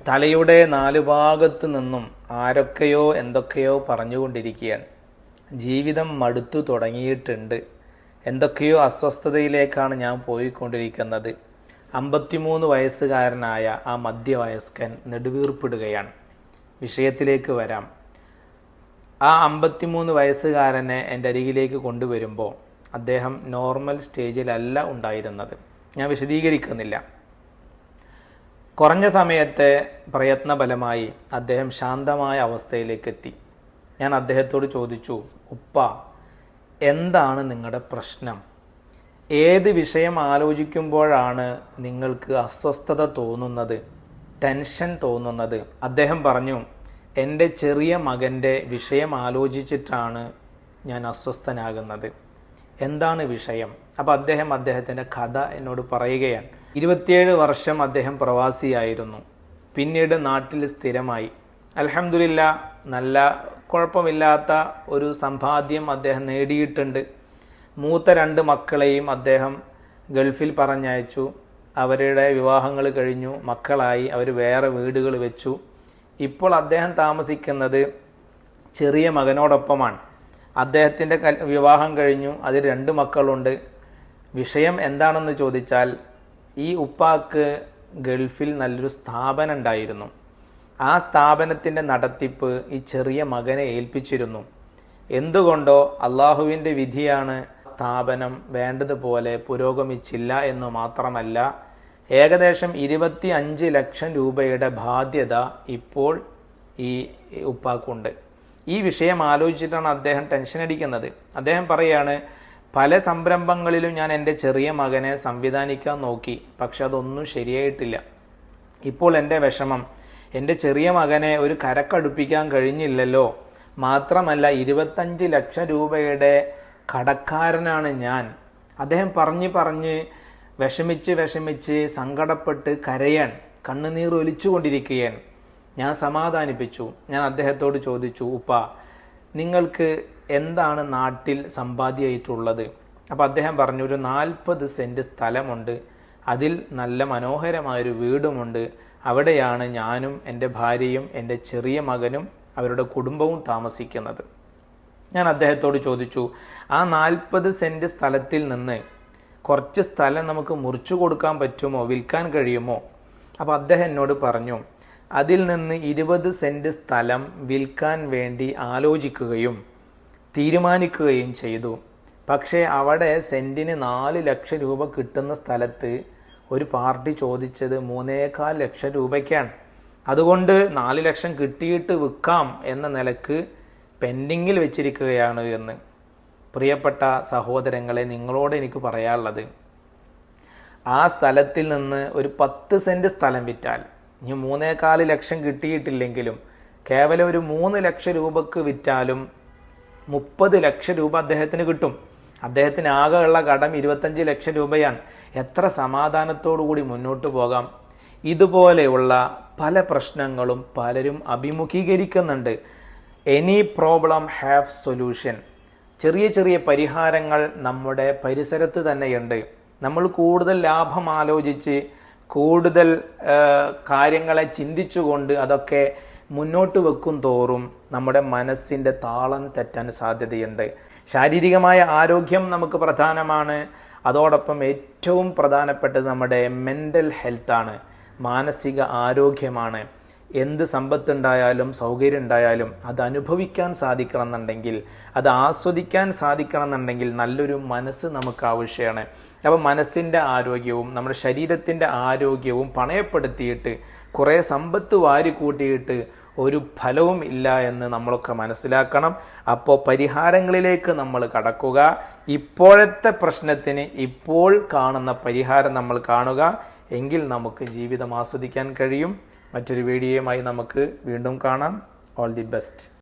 തലയുടെ നാലു ഭാഗത്തു നിന്നും ആരൊക്കെയോ എന്തൊക്കെയോ പറഞ്ഞുകൊണ്ടിരിക്കുകയാണ്. ജീവിതം മടുത്തു തുടങ്ങിയിട്ടുണ്ട്, എന്തൊക്കെയോ അസ്വസ്ഥതയിലേക്കാണ് ഞാൻ പോയിക്കൊണ്ടിരിക്കുന്നത്. 53 വയസ്സുകാരനായ ആ മധ്യവയസ്കൻ നെടുവീർപ്പിടുകയാണ്. വിഷയത്തിലേക്ക് വരാം. ആ 53 വയസ്സുകാരനെ എൻ്റെ അരികിലേക്ക് കൊണ്ടുവരുമ്പോൾ അദ്ദേഹം നോർമൽ സ്റ്റേജിലല്ല ഉണ്ടായിരുന്നത്. ഞാൻ വിശദീകരിക്കുന്നില്ല. കുറഞ്ഞ സമയത്തെ പ്രയത്നഫലമായി അദ്ദേഹം ശാന്തമായ അവസ്ഥയിലേക്ക് എത്തി. ഞാൻ അദ്ദേഹത്തോട് ചോദിച്ചു, ഉപ്പ, എന്താണ് നിങ്ങളുടെ പ്രശ്നം? ഏത് വിഷയം ആലോചിക്കുമ്പോഴാണ് നിങ്ങൾക്ക് അസ്വസ്ഥത തോന്നുന്നത്, ടെൻഷൻ തോന്നുന്നത്? അദ്ദേഹം പറഞ്ഞു, എൻ്റെ ചെറിയ മകൻ്റെ വിഷയം ആലോചിച്ചിട്ടാണ് ഞാൻ അസ്വസ്ഥനാകുന്നത്. എന്താണ് വിഷയം? അപ്പോൾ അദ്ദേഹത്തിൻ്റെ കഥ എന്നോട് പറയുകയാണ്. 27 വർഷം അദ്ദേഹം പ്രവാസിയായിരുന്നു. പിന്നീട് നാട്ടിൽ സ്ഥിരമായി. അൽഹംദുലില്ലാ, നല്ല കുഴപ്പമില്ലാത്ത ഒരു സമ്പാദ്യം അദ്ദേഹം നേടിയിട്ടുണ്ട്. മൂത്ത 2 മക്കളെയും അദ്ദേഹം ഗൾഫിൽ പറഞ്ഞയച്ചു. അവരുടെ വിവാഹങ്ങൾ കഴിഞ്ഞു, മക്കളായി, അവർ വേറെ വീടുകൾ വെച്ചു. ഇപ്പോൾ അദ്ദേഹം താമസിക്കുന്നത് ചെറിയ മകനോടൊപ്പമാണ്. അദ്ദേഹത്തിൻ്റെ വിവാഹം കഴിഞ്ഞു, അതിൽ 2 മക്കളുണ്ട്. വിഷയം എന്താണെന്ന് ചോദിച്ചാൽ, ഈ ഉപ്പാക്ക് ഗൾഫിൽ നല്ലൊരു സ്ഥാപനം ഉണ്ടായിരുന്നു. ആ സ്ഥാപനത്തിൻ്റെ നടത്തിപ്പ് ഈ ചെറിയ മകനെ ഏൽപ്പിച്ചിരുന്നു. എന്തുകൊണ്ടോ അള്ളാഹുവിൻ്റെ വിധിയാണ്, സ്ഥാപനം വേണ്ടതുപോലെ പുരോഗമിച്ചില്ല എന്ന് മാത്രമല്ല, ഏകദേശം 25 ലക്ഷം രൂപയുടെ ബാധ്യത ഇപ്പോൾ ഈ ഉപ്പാക്കുണ്ട്. ഈ വിഷയം ആലോചിച്ചിട്ടാണ് അദ്ദേഹം ടെൻഷൻ അടിക്കുന്നത്. അദ്ദേഹം പറയാണ്, പല സംരംഭങ്ങളിലും ഞാൻ എൻ്റെ ചെറിയ മകനെ സംവിധാനിക്കാൻ നോക്കി, പക്ഷെ അതൊന്നും ശരിയായിട്ടില്ല. ഇപ്പോൾ എൻ്റെ വിഷമം, എൻ്റെ ചെറിയ മകനെ ഒരു കരക്കടുപ്പിക്കാൻ കഴിഞ്ഞില്ലല്ലോ. മാത്രമല്ല 25 ലക്ഷം രൂപയുടെ കടക്കാരനാണ് ഞാൻ. അദ്ദേഹം പറഞ്ഞ് വിഷമിച്ച് സങ്കടപ്പെട്ട് കരയാൻ, കണ്ണുനീർ ഒലിച്ചുകൊണ്ടിരിക്കുകയാണ്. ഞാൻ സമാധാനിപ്പിച്ചു. ഞാൻ അദ്ദേഹത്തോട് ചോദിച്ചു, ഉപ്പ, നിങ്ങൾക്ക് എന്താണ് നാട്ടിൽ സമ്പാദ്യമായിട്ടുള്ളത്? അപ്പോൾ അദ്ദേഹം പറഞ്ഞു, ഒരു 40 സെൻറ്റ് സ്ഥലമുണ്ട്, അതിൽ നല്ല മനോഹരമായൊരു വീടുമുണ്ട്. അവിടെയാണ് ഞാനും എൻ്റെ ഭാര്യയും എൻ്റെ ചെറിയ മകനും അവരുടെ കുടുംബവും താമസിക്കുന്നത്. ഞാൻ അദ്ദേഹത്തോട് ചോദിച്ചു, ആ 40 സെൻറ്റ് സ്ഥലത്തിൽ നിന്ന് കുറച്ച് സ്ഥലം നമുക്ക് മുറിച്ചു കൊടുക്കാൻ പറ്റുമോ, വിൽക്കാൻ കഴിയുമോ? അപ്പോൾ അദ്ദേഹം എന്നോട് പറഞ്ഞു, അതിൽ നിന്ന് 20 സെൻറ്റ് സ്ഥലം വിൽക്കാൻ വേണ്ടി ആലോചിക്കുകയും തീരുമാനിക്കുകയും ചെയ്തു. പക്ഷേ അവിടെ സെൻറ്റിന് 4 ലക്ഷം രൂപ കിട്ടുന്ന സ്ഥലത്ത് ഒരു പാർട്ടി ചോദിച്ചത് 3.25 ലക്ഷം രൂപയ്ക്കാണ്. അതുകൊണ്ട് 4 ലക്ഷം കിട്ടിയിട്ട് വിൽക്കാം എന്ന നിലക്ക് പെൻഡിങ്ങിൽ വെച്ചിരിക്കുകയാണ് എന്ന്. പ്രിയപ്പെട്ട സഹോദരങ്ങളെ, നിങ്ങളോട് എനിക്ക് പറയാനുള്ളത്, ആ സ്ഥലത്തിൽ നിന്ന് ഒരു 10 സെൻറ്റ് സ്ഥലം വിറ്റാൽ, ഇനി 3.25 ലക്ഷം കിട്ടിയിട്ടില്ലെങ്കിലും കേവലം ഒരു 3 ലക്ഷം രൂപക്ക് വിറ്റാലും 30 ലക്ഷം രൂപ അദ്ദേഹത്തിന് കിട്ടും. അദ്ദേഹത്തിന് ആകെയുള്ള കടം 25 ലക്ഷം രൂപയാണ്. എത്ര സമാധാനത്തോടു കൂടി മുന്നോട്ട് പോകാം? ഇതുപോലെയുള്ള പല പ്രശ്നങ്ങളും പലരും അഭിമുഖീകരിക്കുന്നുണ്ട്. Any problem have solution. ചെറിയ പരിഹാരങ്ങൾ നമ്മുടെ പരിസരത്ത് തന്നെയുണ്ട്. നമ്മൾ കൂടുതൽ ലാഭം ആലോചിച്ച്, കൂടുതൽ കാര്യങ്ങളെ ചിന്തിച്ചുകൊണ്ട് അതൊക്കെ മുന്നോട്ട് വെക്കും തോറും നമ്മുടെ മനസ്സിൻ്റെ താളം തെറ്റാൻ സാധ്യതയുണ്ട്. ശാരീരികമായ ആരോഗ്യം നമുക്ക് പ്രധാനമാണ്. അതോടൊപ്പം ഏറ്റവും പ്രധാനപ്പെട്ടത് നമ്മുടെ മെൻ്റൽ ഹെൽത്താണ്, മാനസിക ആരോഗ്യമാണ്. എന്ത് സമ്പത്തുണ്ടായാലും സൗകര്യം ഉണ്ടായാലും അത് അനുഭവിക്കാൻ സാധിക്കണം എന്നുണ്ടെങ്കിൽ, അത് ആസ്വദിക്കാൻ സാധിക്കണം എന്നുണ്ടെങ്കിൽ നല്ലൊരു മനസ്സ് നമുക്ക് ആവശ്യമാണ്. അപ്പോൾ മനസ്സിൻ്റെ ആരോഗ്യവും നമ്മുടെ ശരീരത്തിൻ്റെ ആരോഗ്യവും പണയപ്പെടുത്തിയിട്ട് കുറേ സമ്പത്ത് വാരിക്കൂട്ടിയിട്ട് ഒരു ഫലവും ഇല്ല എന്ന് നമ്മളൊക്കെ മനസ്സിലാക്കണം. അപ്പോൾ പരിഹാരങ്ങളിലേക്ക് നമ്മൾ കടക്കുക. ഇപ്പോഴത്തെ പ്രശ്നത്തിന് ഇപ്പോൾ കാണുന്ന പരിഹാരം നമ്മൾ കാണുക, എങ്കിൽ നമുക്ക് ജീവിതം ആസ്വദിക്കാൻ കഴിയും. മറ്റൊരു വീഡിയോയുമായി നമുക്ക് വീണ്ടും കാണാം. All the best.